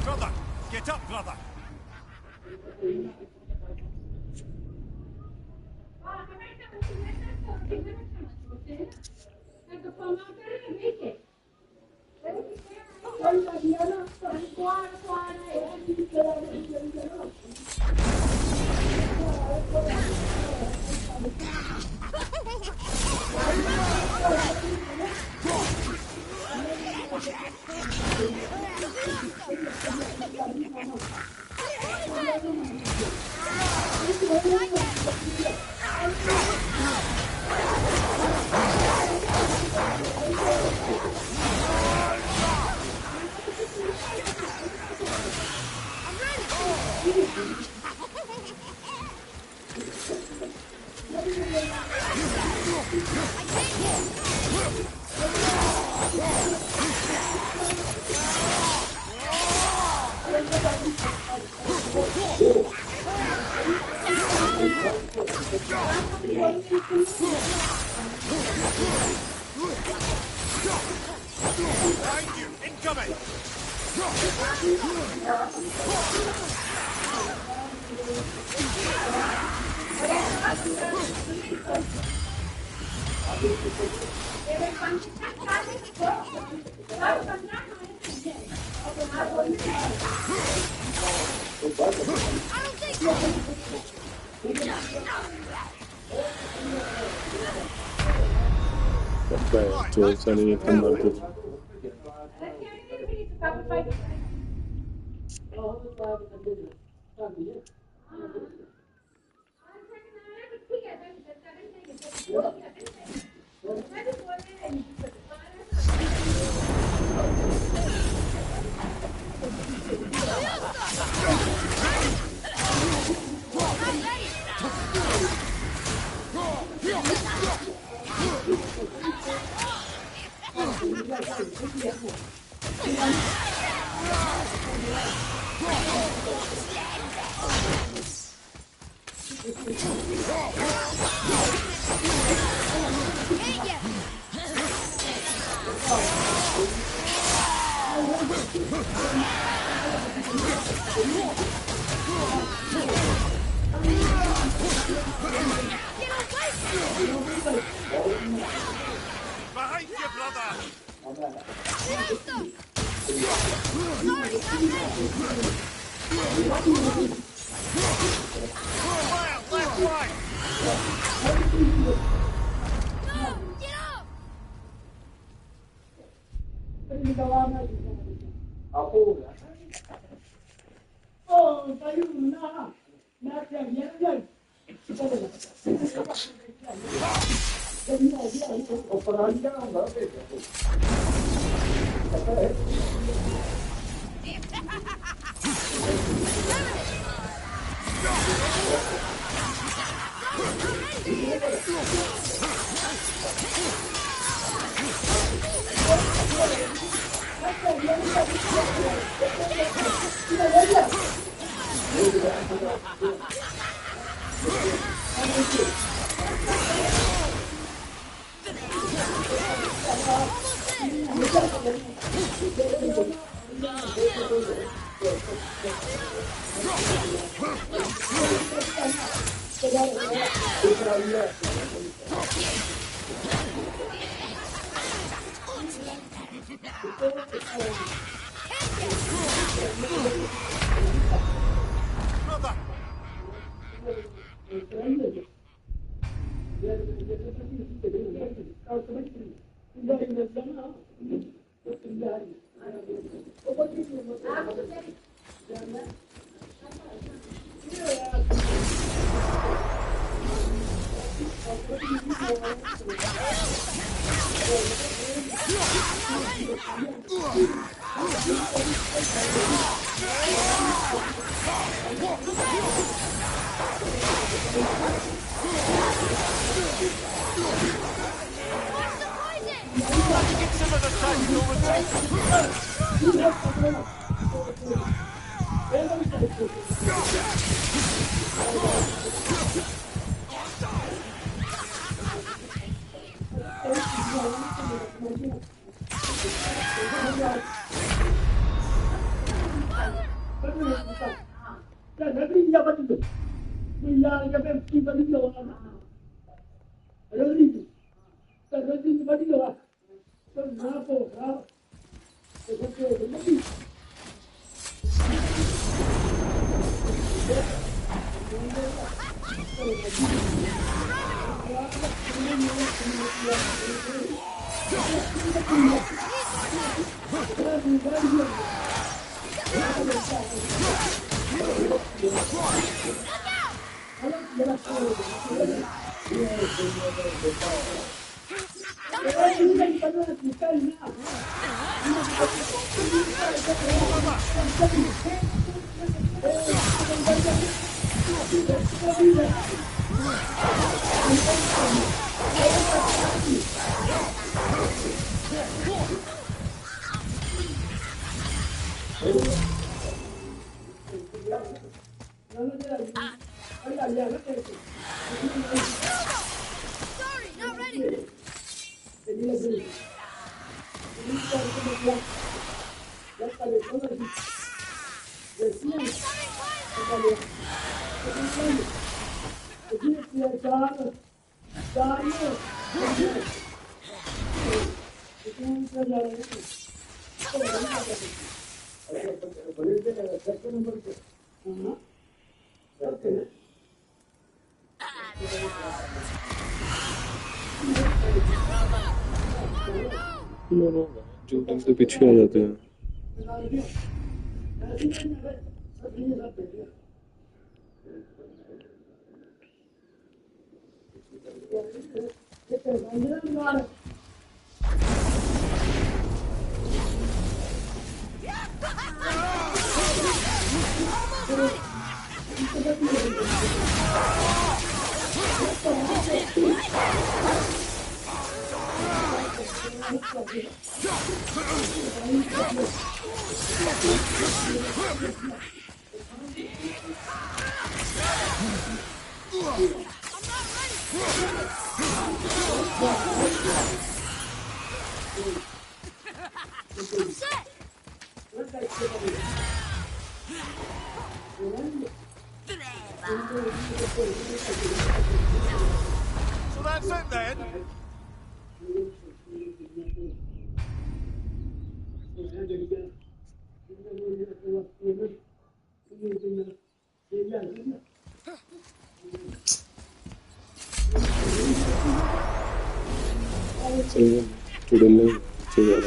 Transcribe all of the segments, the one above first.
Brother, get up, brother. Behind you, incoming! Seni yakınlardır. Behind you, brother! Fire, left, right! Get some of the tactical retreat. Sorry, not ready. नो जो से पीछे आ जाते हैं So that's it then. चुड़ैल चुड़ैल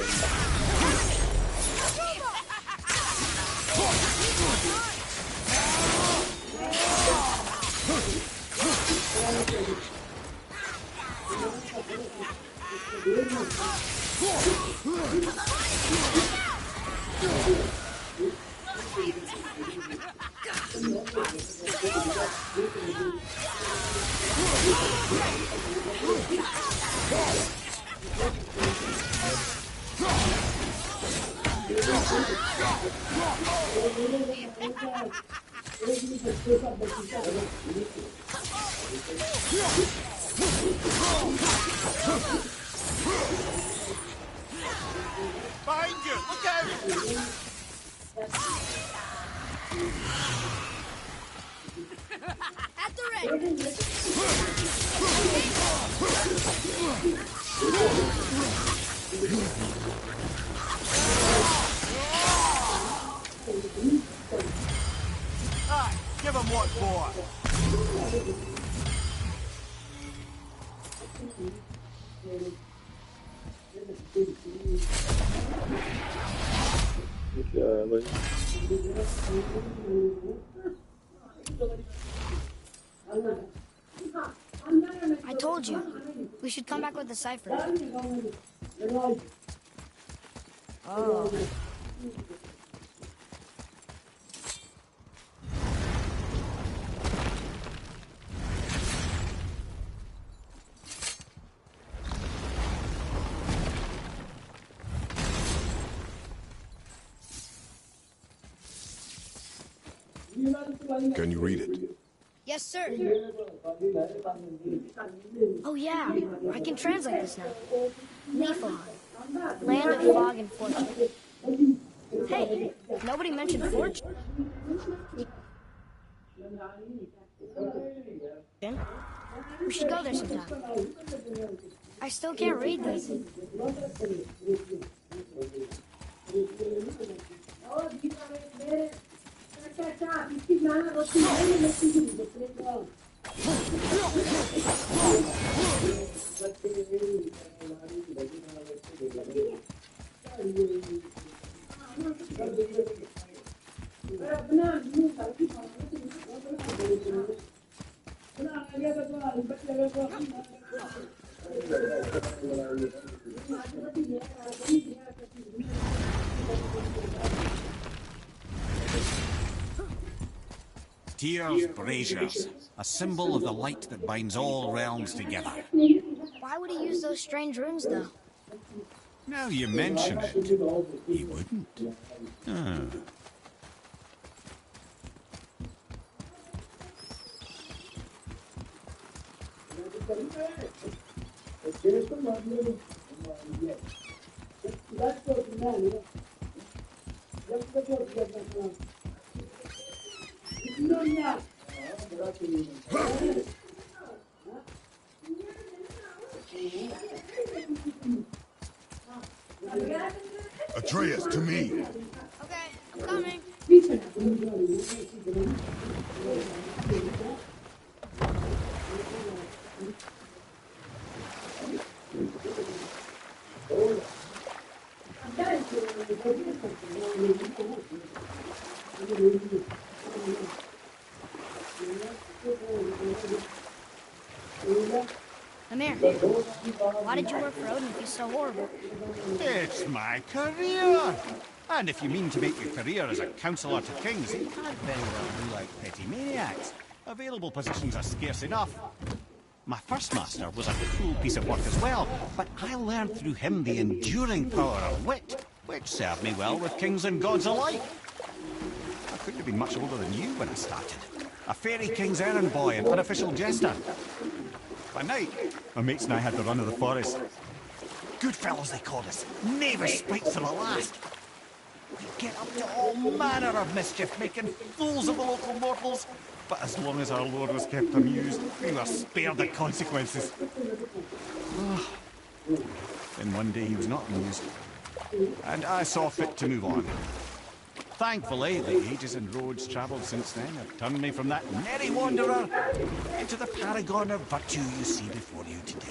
Behind you, look out! At the ready. Aye, give him what for. क्या है भाई? I told you. We should come back with the cipher. Oh. Can you read it? Yes, sir. Oh, yeah. I can translate this now. Niflheim. Land of fog and fortune. Hey, nobody mentioned fortune. We should go there sometime. I still can't read this. Tyr's braziers, a symbol of the light that binds all realms together. Why would he use those strange runes, though? Now you mention it, he wouldn't. Ah. Atreus, to me! Okay, I'm coming. Amir, why did you work for Odin if he's so horrible? It's my career! And if you mean to make your career as a counsellor to kings, you can't very well be like petty maniacs. Available positions are scarce enough. My first master was a cruel piece of work as well, but I learned through him the enduring power of wit, which served me well with kings and gods alike. I couldn't have been much older than you when I started. A fairy king's errand boy and unofficial jester. By night, my mates and I had the run of the forest. Good fellows they called us, never sprites to the last. We'd get up to all manner of mischief, making fools of the local mortals. But as long as our lord was kept amused, we were spared the consequences. Then one day he was not amused, and I saw fit to move on. Thankfully, the ages and roads travelled since then have turned me from that merry wanderer into the paragon of virtue you see before you today.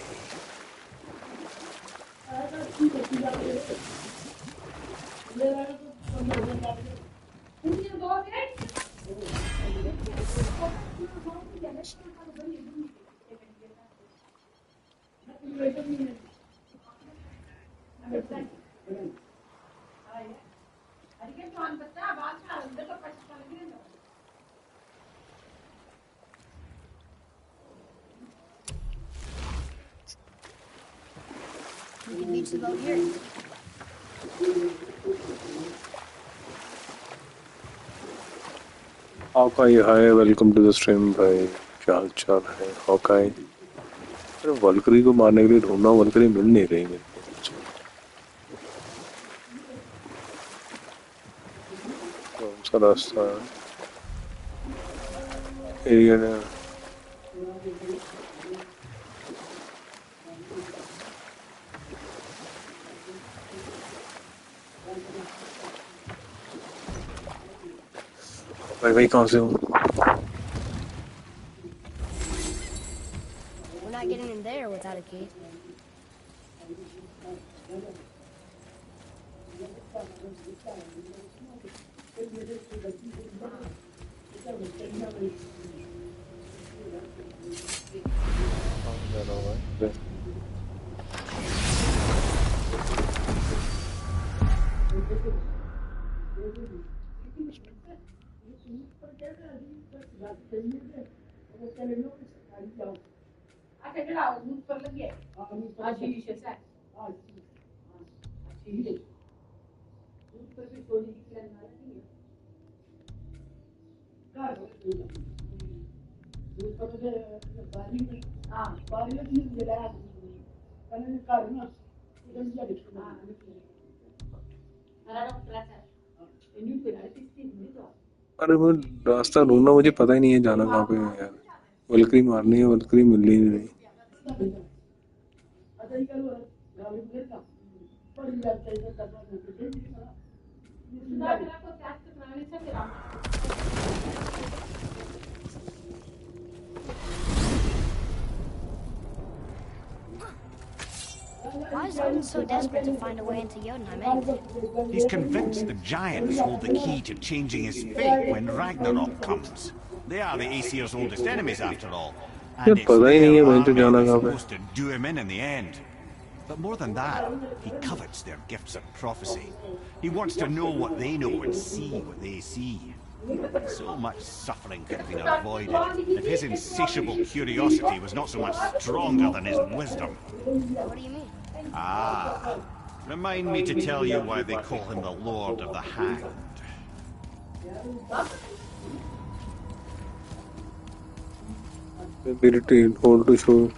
We can beach the boat here. Hawkeye, hi, welcome to the stream भाई. क्या हाल चाल है Hawkeye? अरे वल्करी को मारने के लिए ढूंढना, वल्करी मिल नहीं रही मेरे को. कौन सा रास्ता एरिया ने भाई कहाँ से हो? We're not getting in there without a key. जाना हुआ है अरे वो रास्ता ढूंढना मुझे पता ही नहीं है जाना कहाँ पे है यार वल्करी मारनी है वल्करी मिल ही नहीं Why is Odin so desperate to find a way into Jotunheim anyway? He's convinced the giants hold the key to changing his fate when Ragnarok comes. They are the Aesir's oldest enemies, after all. And it's पता ही नहीं है their मैं तो army जाना that's कहाँ पे supposed to do him in the end. But more than that, he covets their gifts of prophecy. He wants to know what they know and see what they see. So much suffering could have been avoided if his insatiable curiosity was not so much stronger than his wisdom. What do you mean? Ah, remind me to tell you why they call him the Lord of the Hanged. ability hold to show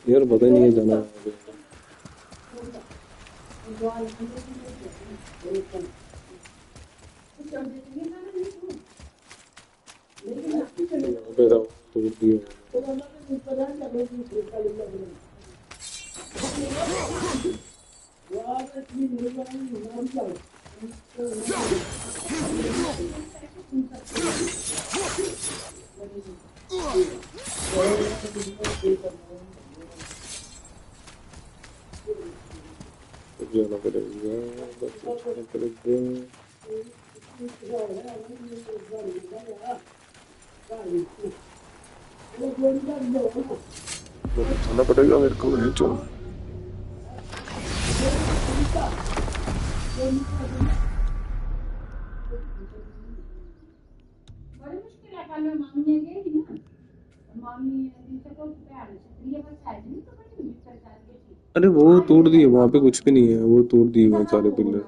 यार पता ही नहीं है जाना जाना पड़ेगा जाना पड़ेगा मेरे को नहीं चल अरे वो तोड़ दिए वहां पे कुछ भी नहीं है वो तोड़ दिए वो सारे pillar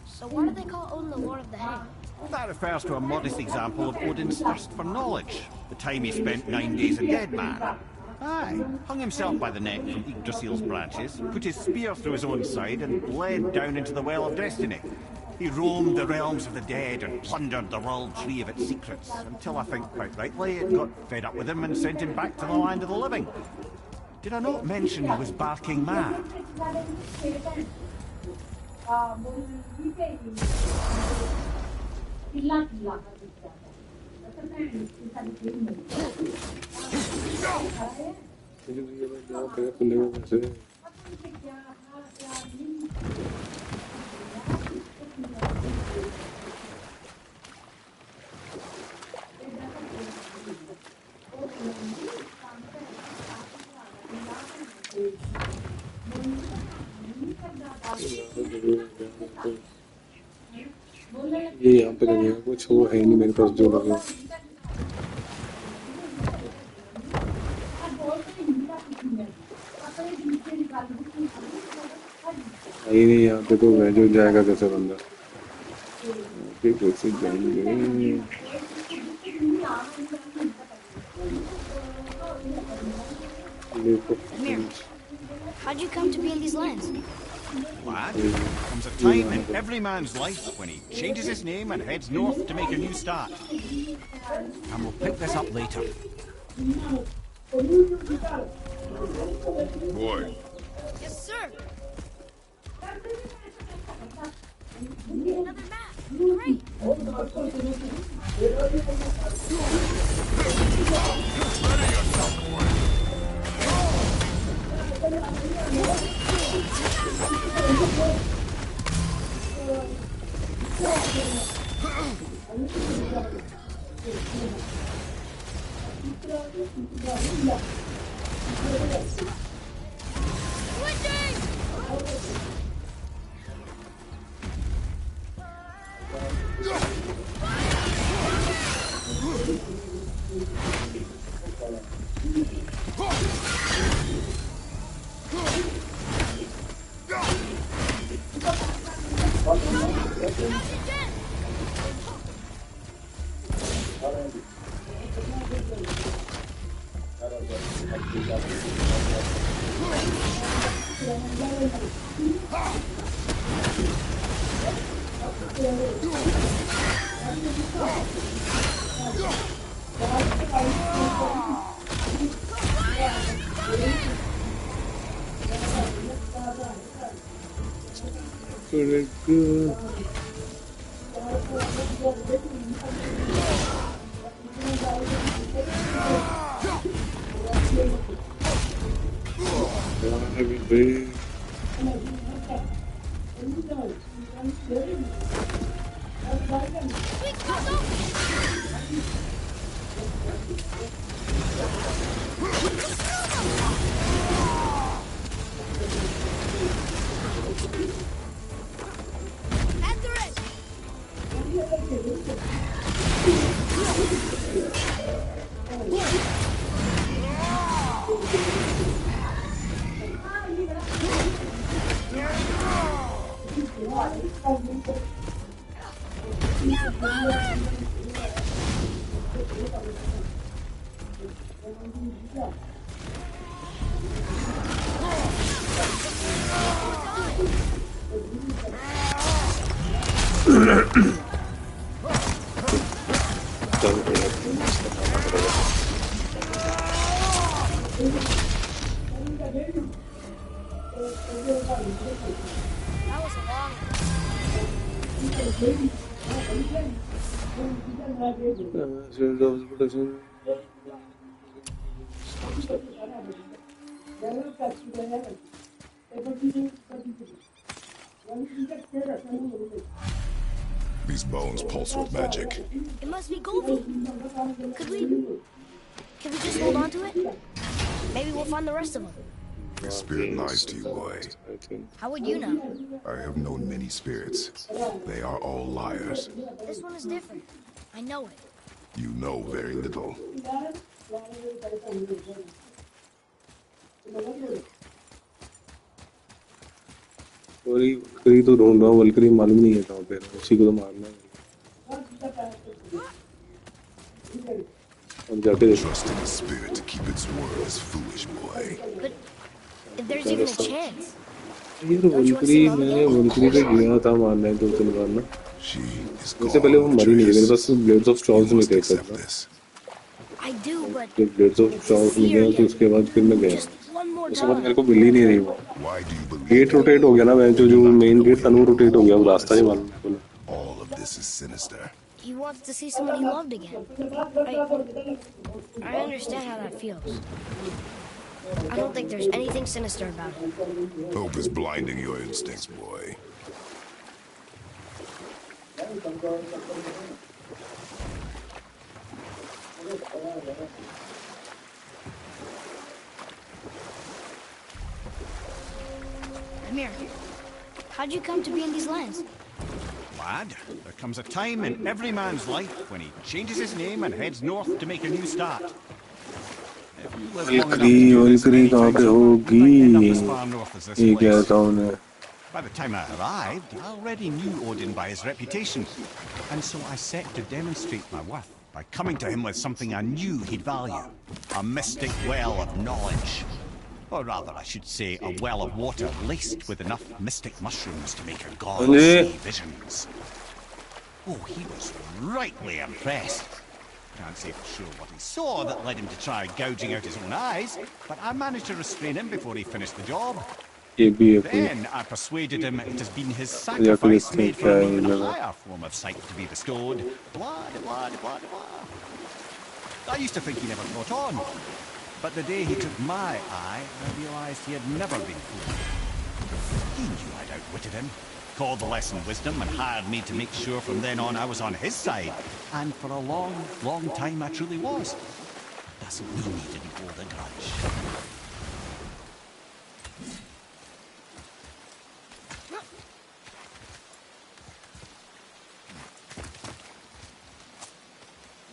So why do they call Odin the Lord of the Hanged? That refers to a modest example of Odin's thirst for knowledge. The time he spent 9 days in Dead Man. Aye, hung himself by the neck from Yggdrasil's branches, put his spear through his own side and bled down into the Well of Destiny. He roamed the realms of the dead and plundered the world tree of its secrets, until I think quite rightly it got fed up with him and sent him back to the land of the living. Did I not mention he was barking mad? ये यहाँ पे लगे हैं कुछ वो है नहीं मेरे पास जो लगे नहीं यहाँ पे तो मैं जो जाएगा कैसे बंदा कैसे जाएंगे Amir, how'd you come to be in these lands? Lad, there comes a time in every man's life when he changes his name and heads north to make a new start. And we'll pick this up later. Boy, Yes, sir. Another map. Great. That was a long these bones pulse with magic. It must be Goldie. Can we just hold on to it? Maybe we'll find the rest of them. The spirit lies to you, boy. How would you know? I have known many spirits. They are all liars. This one is different. I know it. You know very little. वल्करी तो ढूंढ रहा हूँ वल्करी मालूम नहीं है कहाँ पे है उसी को तो मारना है अब जाके देखो Trust in the spirit to keep its word is foolish, boy. But if there's even a chance. ये तो वल्करी मैंने वल्करी पे गया था मारना है 2-3 बार ना She is उससे पहले वो मरी नहीं है मेरे पास ब्लेड्स ऑफ स्टॉर्म्स में थे accept करना this. I do, but जब ब्लेड्स ऑफ स्टॉर्म्स में गया तो उसके बाद फिर मैं गया just one more उसके बाद time. मेरे को मिल ही नहीं रही वो Why do you believe gate rotate हो गया ना मैं जो मेन गेट था ना वो रोटेट हो गया वो रास्ता नहीं मालूम मेरे को all of this is sinister? He wants to see someone he loved again. I understand how that feels. I don't think there's anything sinister about it. Hope is blinding your instincts, boy. Amir, how'd you come to be in these lands? Lad, there comes a time in every man's life when he changes his name and heads north to make a new start. If you live long enough to do this many times over, you might end up as far north as this ये place. कहता हूँ मैं By the time I arrived, I already knew Odin by his reputation, and so I set to demonstrate my worth by coming to him with something I knew he'd value, a mystic well of knowledge. Or rather, I should say, a well of water laced with enough mystic mushrooms to make a god हाँ जी। see visions. Oh, he was rightly impressed. Can't say for sure what he saw that led him to try gouging out his own eyes, but I managed to restrain him before he finished the job. ये भी है कोई Then I persuaded him it has been his या फिर sacrifice देखते हैं made for क्या an है ये even लगा higher form of sight to be bestowed. Blah, de blah, de blah, de blah. I used to think he never caught on, but the day he took my eye, I realised he had never been fooled. He knew I'd outwitted him, called the lesson wisdom, and hired me to make sure from then on I was on his side. And for a long, long time I truly was. Doesn't mean he didn't hold a grudge.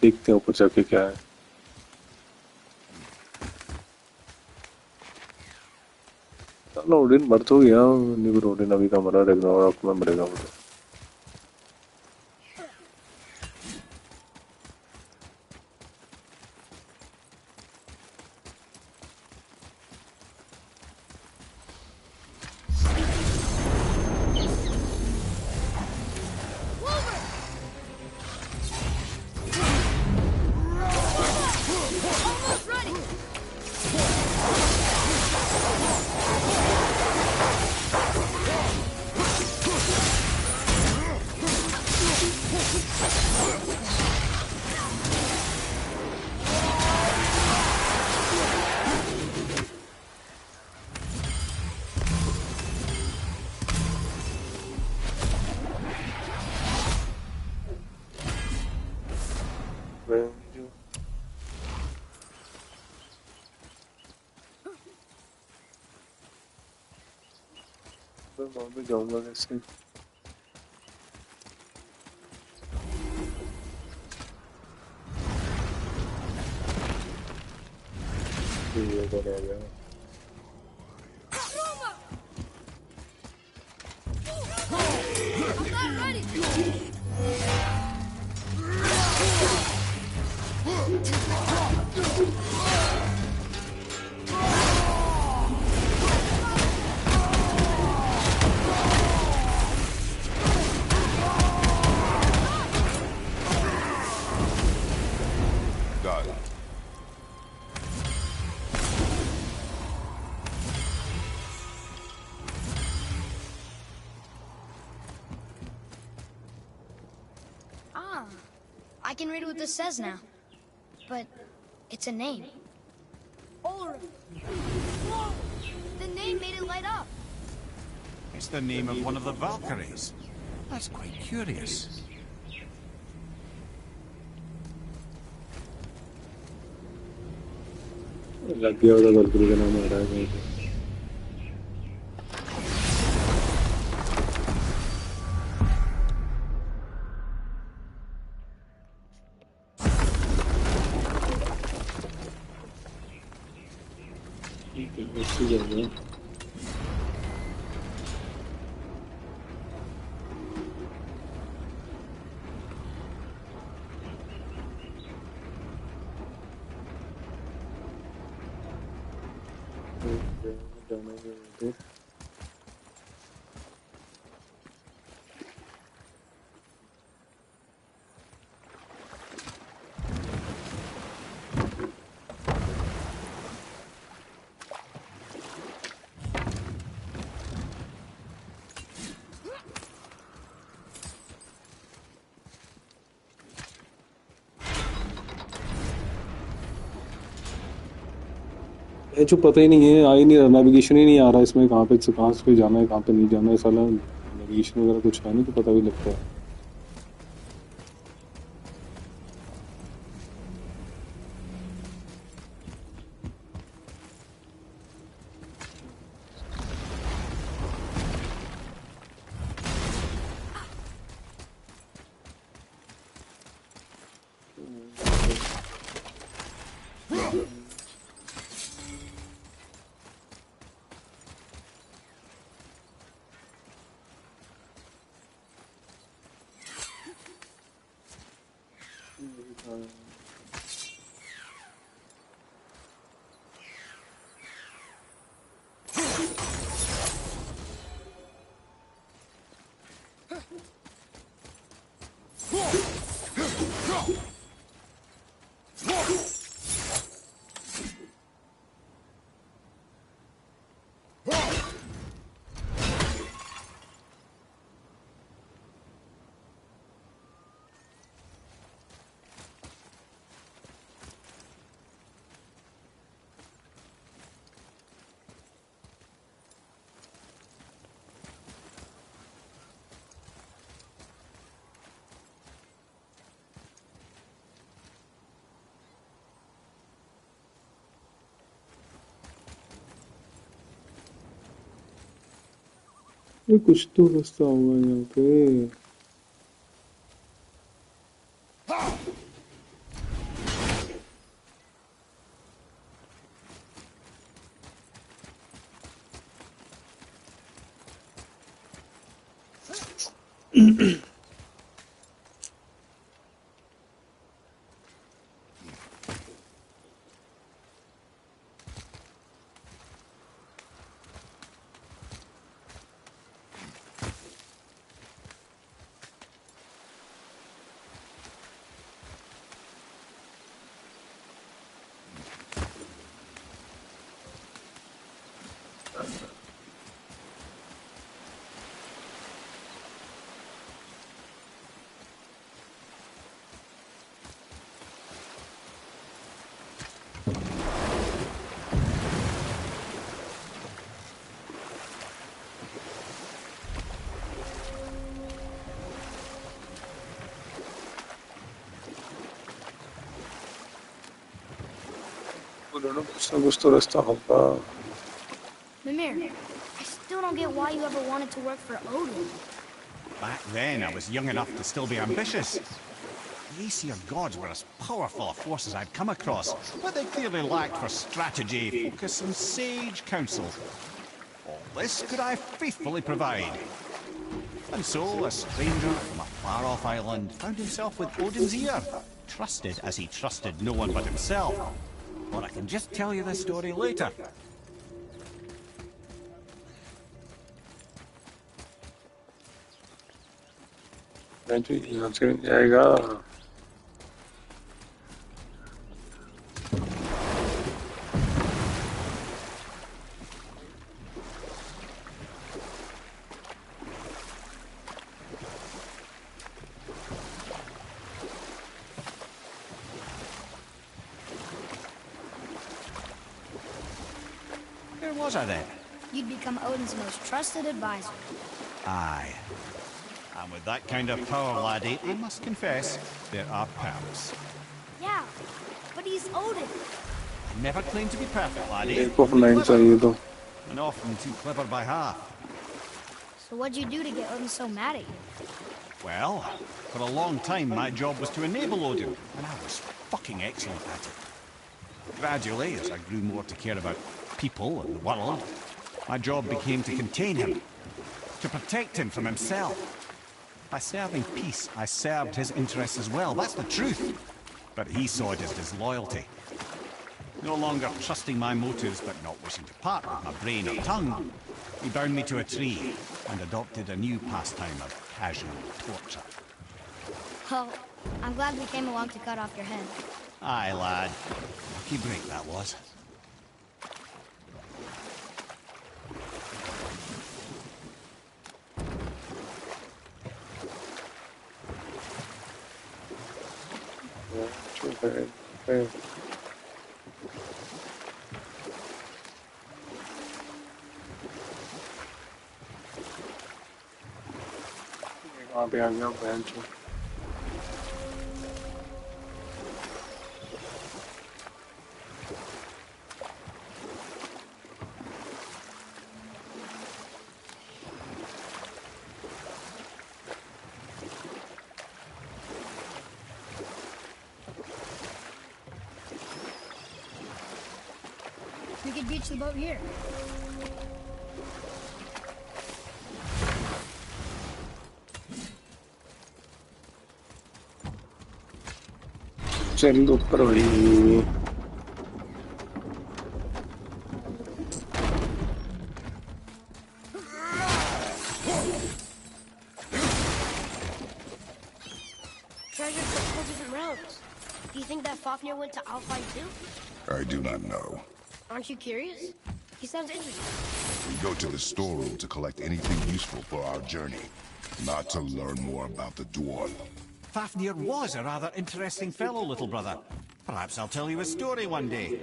देखते हैं ऊपर जाके क्या है चलो Odin मर तो गया नहीं पर ओडिन अभी का मरा रैग्नारॉक में मरेगा वो तो Almost ready! मैं वहाँ पे जाऊँगा कैसे ये तो रह गया I'm not ready! Got it. Ah, I can read what this says now. But it's a name. Ulrich. Whoa! The name made it light up. It's the name of one of the Valkyries. That's quite curious. लग गया होगा वल्करी का नाम आ रहा है कहीं पे ठीक है अच्छी जगह है जाना है तो जो पता ही नहीं है आ ही नहीं रहा नेविगेशन ही नहीं आ रहा इसमें कहाँ पे जाना है कहाँ पे नहीं जाना है साला नेविगेशन वगैरह कुछ है नहीं तो पता भी लगता है ये कुछ तो रास्ता होगा यहाँ पे। दोनों कुछ ना कुछ तो रास्ता होगा। Mimir, I still don't get why you ever wanted to work for Odin. Back then, I was young enough to still be ambitious. The Aesir gods were as powerful a force as I'd come across, but they clearly lacked for strategy, focus, and sage counsel. All this could I faithfully provide. And so, a stranger from a far-off island found himself with Odin's ear, trusted as he trusted no one but himself. Or I can just tell you the story later. यहाँ से नहीं जाएगा। Where was I then? You'd become Odin's most trusted advisor. Aye. And with that kind of power, laddie, I must confess, there are perks. Yeah, but he's Odin. I never claimed to be perfect, laddie. एक of nine चाहिए तो। And often too clever by half. So what'd you do to get Odin so mad at you? Well, for a long time my job was to enable Odin, and I was fucking excellent at it. Gradually, as I grew more to care about people and the world, my job became to contain him, to protect him from himself. By serving peace, I served his interests as well, that's the truth. But he saw it as disloyalty. No longer trusting my motives, but not wishing to part with my brain or tongue, he bound me to a tree and adopted a new pastime of casual torture. Well, I'm glad we came along to cut off your head. Aye, lad. Lucky break that was. वहाँ पे आ गया bench. We could beach the boat here. चल ऊपर भाई। Treasure from whole different realms. Do you think that Fafnir went to Alfheim too? I do not know. Aren't you curious? He sounds interesting. We go to the storeroom to collect anything useful for our journey, not to learn more about the dwarf. Fafnir was a rather interesting fellow, little brother. Perhaps I'll tell you a story one day.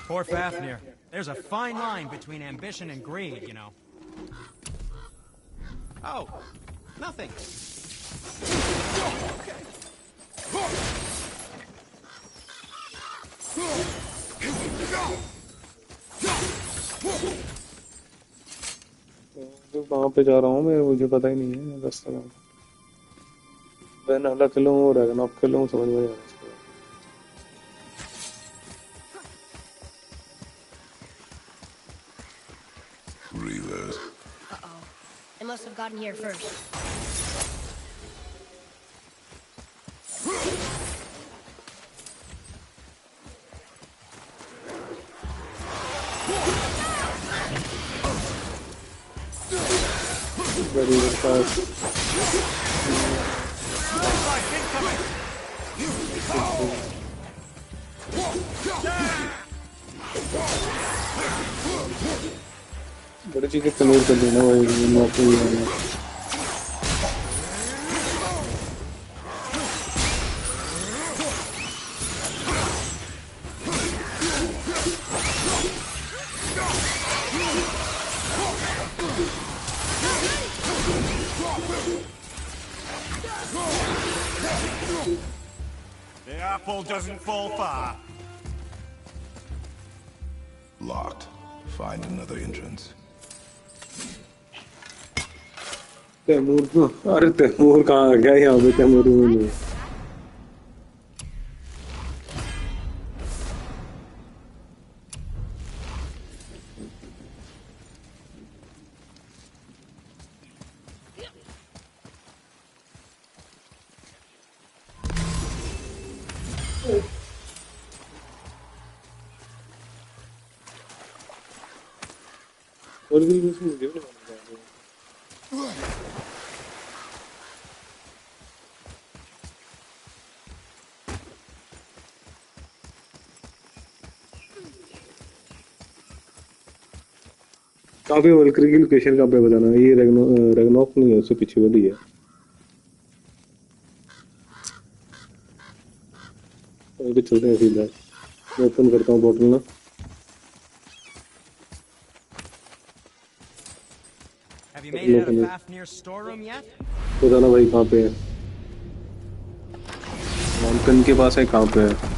Poor Fafnir. There's a fine line between ambition and greed, you know. Oh, nothing. जो कहाँ पे जा रहा हूँ मैं मुझे पता ही नहीं है रास्ता का मैं नाला खेलूँ और रैगनॉक खेलूँ समझ में नहीं आ रहा Reavers. Uh-oh. They must have gotten here first. very fast बड़ी चीजें कलोर कर देना भाई नौकरी The apple doesn't fall far. Locked. Find another entrance. Taimur अरे तैमूर कहाँ आ गया यहाँ पे तैमूर में और भी मुझे नहीं मालूम काफी वल्करी की लोकेशन कहाँ पे बताना ये रेगनॉक नहीं है उससे पीछे वाली है अभी चलते हैं सीधा मैं ओपन करता हूँ बोतल ना Have you made it out of Fafnir's storeroom yet? बताना भाई कहाँ पे है माउंटेन के पास है कहाँ पे है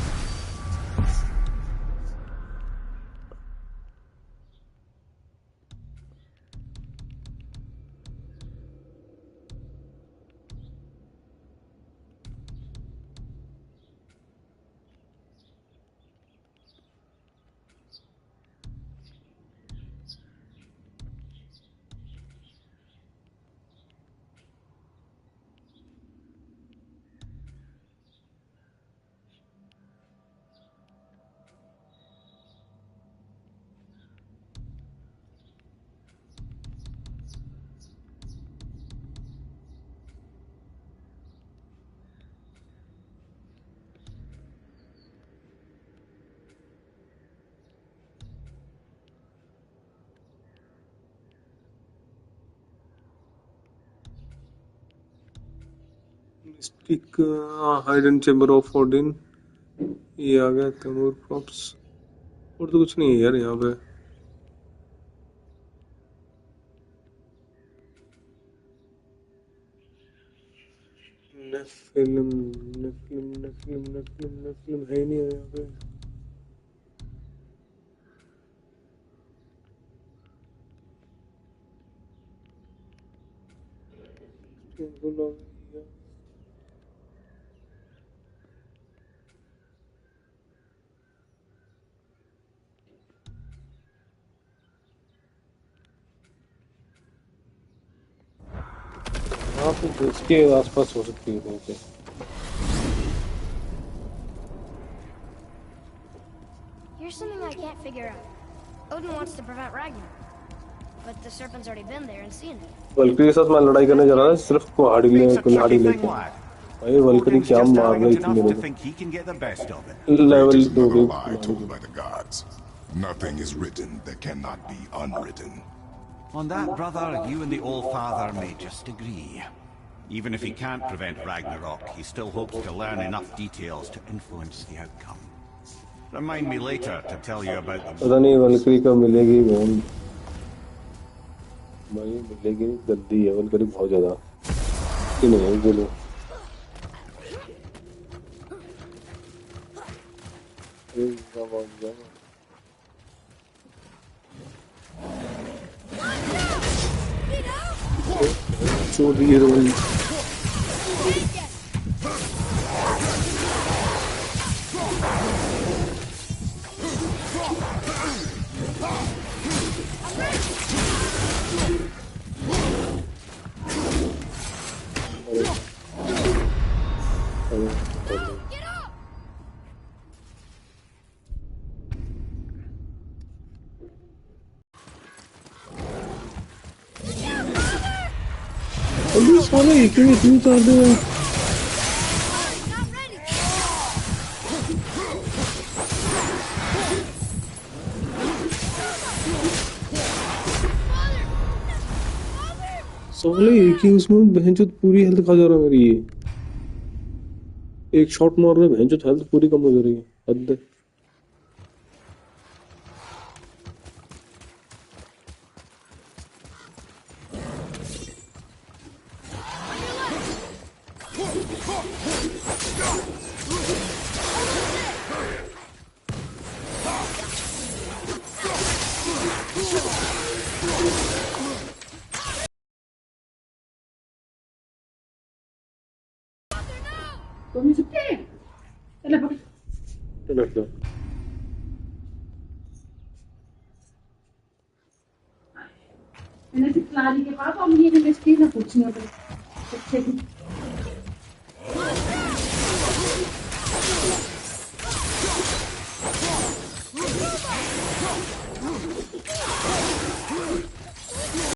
speak hidden chamber of Odin ये आ गया तैमूर प्रॉप्स और तो कुछ नहीं है यार यहाँ पे नेफिल्म है नहीं है यहाँ पे हाँ तो इसके आसपास हो सकती है कहीं पे Here's something I can't figure out. Odin wants to prevent Ragnarok, but the serpent's already been there and seen it. वल्करी के साथ मैं लड़ाई करने जा रहा था सिर्फ कुल्हाड़ी लेके भाई वल्करी क्या मार रही थी मेरे को level 2 lie told by the gods. Nothing is written that cannot be unwritten. On that, brother, you and the Old Father may just agree. Even if he can't prevent Ragnarok, he still hopes to learn enough details to influence the outcome. Remind me later to tell you about them. पता नहीं वल्करी कब मिलेगी बहन भाई मिलेगी गद्दी है वल्करी बहुत ज्यादा कि नहीं बोलो चोरी है भाई अभी साले एक ही इतनी कर दे साले एक ही उसमें बहनचोद पूरी हेल्थ खा जा रहा मेरी ये एक शॉट मार रहा बहनचोद हेल्थ पूरी कम हो जा रही है हद है Come su che? चलो मैंने क्लारी के पास हम ये मिस्टी ना पूछनी होती